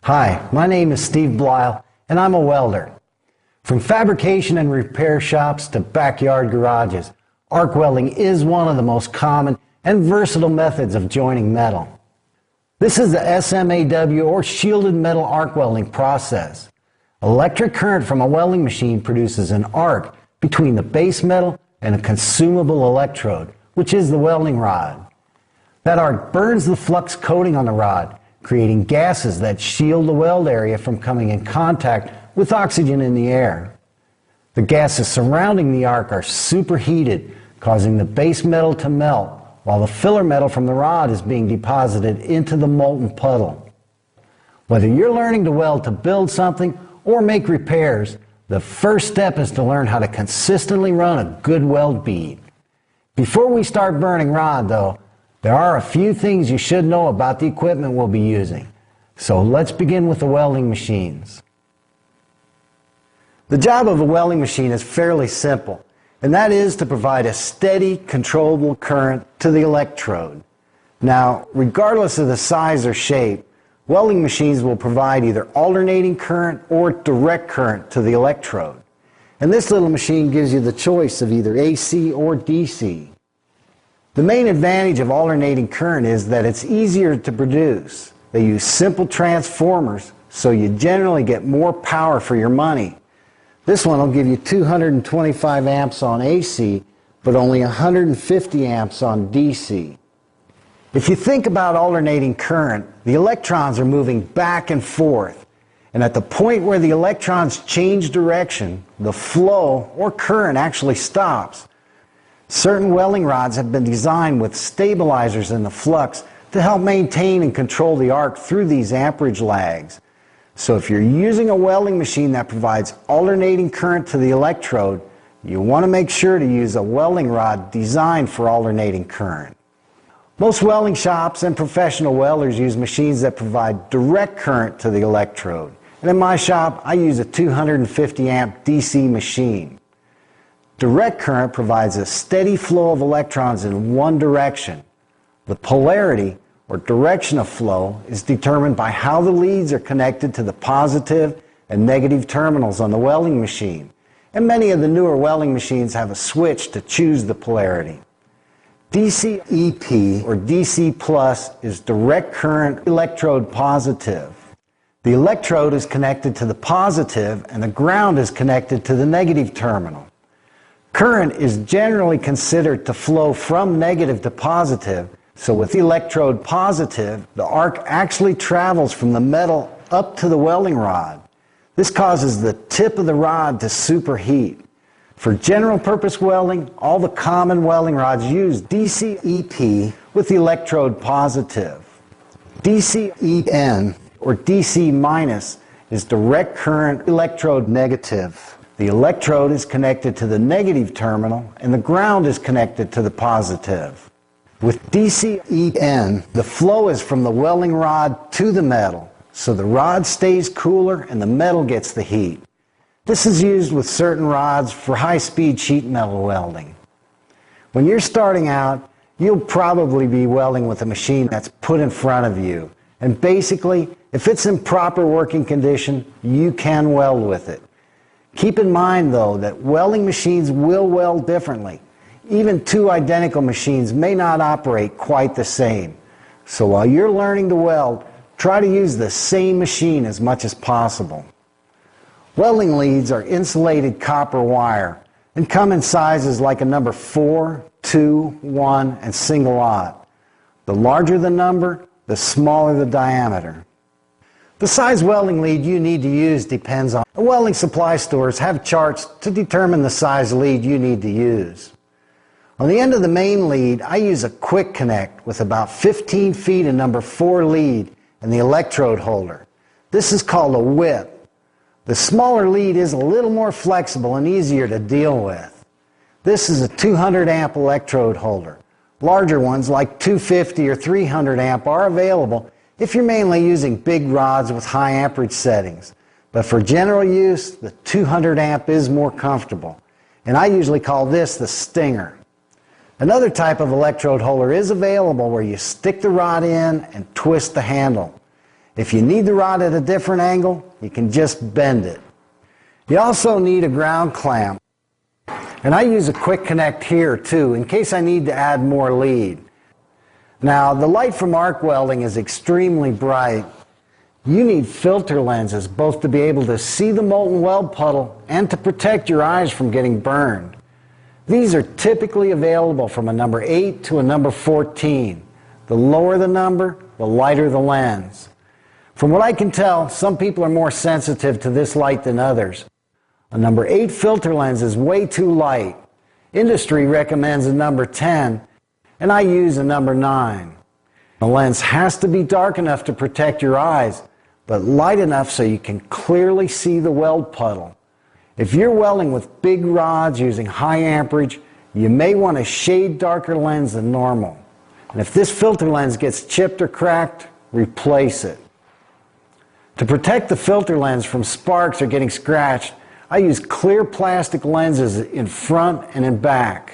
Hi, my name is Steve Blyle, and I'm a welder. From fabrication and repair shops to backyard garages, arc welding is one of the most common and versatile methods of joining metal. This is the SMAW, or shielded metal arc welding process. Electric current from a welding machine produces an arc between the base metal and a consumable electrode, which is the welding rod. That arc burns the flux coating on the rod, creating gases that shield the weld area from coming in contact with oxygen in the air. The gases surrounding the arc are superheated, causing the base metal to melt, while the filler metal from the rod is being deposited into the molten puddle. Whether you're learning to weld to build something or make repairs, the first step is to learn how to consistently run a good weld bead. Before we start burning rod, though, there are a few things you should know about the equipment we'll be using. So let's begin with the welding machines. The job of a welding machine is fairly simple, and that is to provide a steady, controllable current to the electrode. Now, regardless of the size or shape, welding machines will provide either alternating current or direct current to the electrode. And this little machine gives you the choice of either AC or DC. The main advantage of alternating current is that it's easier to produce. They use simple transformers, so you generally get more power for your money. This one will give you 225 amps on AC, but only 150 amps on DC. If you think about alternating current, the electrons are moving back and forth, and at the point where the electrons change direction, the flow or current actually stops. Certain welding rods have been designed with stabilizers in the flux to help maintain and control the arc through these amperage lags. So if you're using a welding machine that provides alternating current to the electrode, you want to make sure to use a welding rod designed for alternating current. Most welding shops and professional welders use machines that provide direct current to the electrode. And in my shop, I use a 250 amp DC machine. Direct current provides a steady flow of electrons in one direction. The polarity, or direction of flow, is determined by how the leads are connected to the positive and negative terminals on the welding machine. And many of the newer welding machines have a switch to choose the polarity. DC EP, or DC plus, is direct current electrode positive. The electrode is connected to the positive and the ground is connected to the negative terminal. Current is generally considered to flow from negative to positive, so with the electrode positive, the arc actually travels from the metal up to the welding rod. This causes the tip of the rod to superheat. For general purpose welding, all the common welding rods use DC EP with the electrode positive. DC EN, or DC minus, is direct current electrode negative. The electrode is connected to the negative terminal and the ground is connected to the positive. With DC-EN, the flow is from the welding rod to the metal, so the rod stays cooler and the metal gets the heat. This is used with certain rods for high-speed sheet metal welding. When you're starting out, you'll probably be welding with a machine that's put in front of you. And basically, if it's in proper working condition, you can weld with it. Keep in mind, though, that welding machines will weld differently. Even two identical machines may not operate quite the same. So while you're learning to weld, try to use the same machine as much as possible. Welding leads are insulated copper wire and come in sizes like a number 4, 2, 1, and single-aught. The larger the number, the smaller the diameter. The size welding lead you need to use depends on. Welding supply stores have charts to determine the size lead you need to use. On the end of the main lead, I use a quick connect with about 15 feet of number 4 lead and the electrode holder. This is called a whip. The smaller lead is a little more flexible and easier to deal with. This is a 200 amp electrode holder. Larger ones like 250 or 300 amp are available if you're mainly using big rods with high amperage settings. But for general use, the 200 amp is more comfortable. And I usually call this the Stinger. Another type of electrode holder is available where you stick the rod in and twist the handle. If you need the rod at a different angle, you can just bend it. You also need a ground clamp. And I use a quick connect here too, in case I need to add more lead. Now, the light from arc welding is extremely bright. You need filter lenses both to be able to see the molten weld puddle and to protect your eyes from getting burned. These are typically available from a number 8 to a number 14. The lower the number, the lighter the lens. From what I can tell, some people are more sensitive to this light than others. A number 8 filter lens is way too light. Industry recommends a number 10, and I use a number 9. The lens has to be dark enough to protect your eyes, but light enough so you can clearly see the weld puddle. If you're welding with big rods using high amperage, you may want a shade darker lens than normal. And if this filter lens gets chipped or cracked, replace it. To protect the filter lens from sparks or getting scratched, I use clear plastic lenses in front and in back.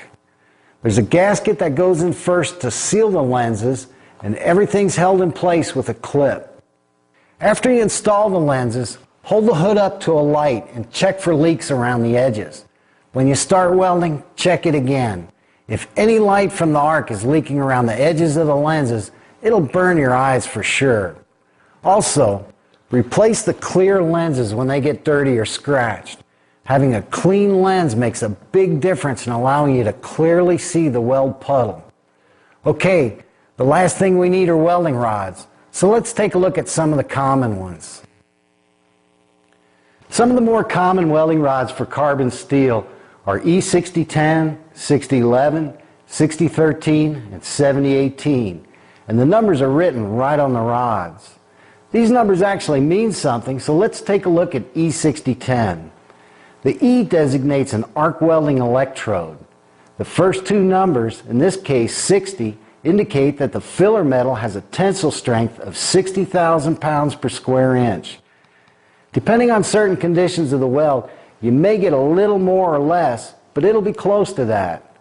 There's a gasket that goes in first to seal the lenses, and everything's held in place with a clip. After you install the lenses, hold the hood up to a light and check for leaks around the edges. When you start welding, check it again. If any light from the arc is leaking around the edges of the lenses, it'll burn your eyes for sure. Also, replace the clear lenses when they get dirty or scratched. Having a clean lens makes a big difference in allowing you to clearly see the weld puddle. Okay, the last thing we need are welding rods. So let's take a look at some of the common ones. Some of the more common welding rods for carbon steel are E6010, 6011, 6013, and 7018. And the numbers are written right on the rods. These numbers actually mean something, so let's take a look at E6010. The E designates an arc welding electrode. The first two numbers, in this case 60, indicate that the filler metal has a tensile strength of 60,000 pounds per square inch. Depending on certain conditions of the weld, you may get a little more or less, but it'll be close to that.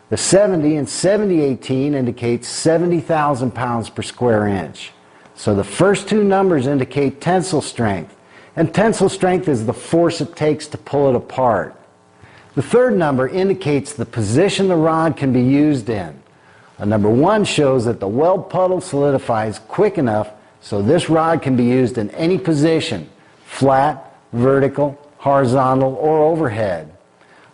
The 70 and 7018 indicates 70,000 pounds per square inch. So the first two numbers indicate tensile strength, and tensile strength is the force it takes to pull it apart. The third number indicates the position the rod can be used in. A number 1 shows that the weld puddle solidifies quick enough so this rod can be used in any position, flat, vertical, horizontal, or overhead.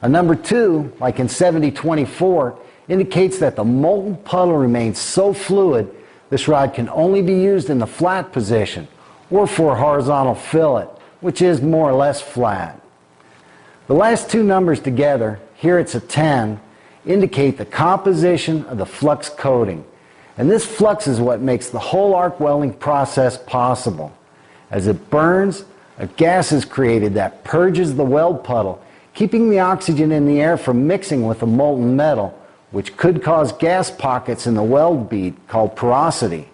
A number 2, like in 7024, indicates that the molten puddle remains so fluid this rod can only be used in the flat position or for a horizontal fillet, which is more or less flat. The last two numbers together, here it's a 10, indicate the composition of the flux coating. And this flux is what makes the whole arc welding process possible. As it burns, a gas is created that purges the weld puddle, keeping the oxygen in the air from mixing with the molten metal, which could cause gas pockets in the weld bead called porosity.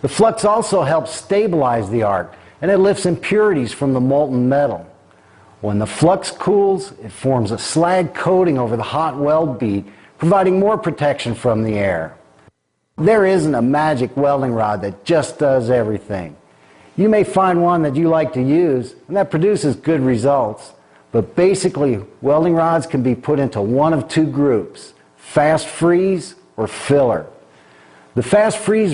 The flux also helps stabilize the arc, and it lifts impurities from the molten metal. When the flux cools, it forms a slag coating over the hot weld bead, providing more protection from the air. There isn't a magic welding rod that just does everything. You may find one that you like to use and that produces good results, but basically welding rods can be put into one of two groups: fast freeze or filler. The fast freeze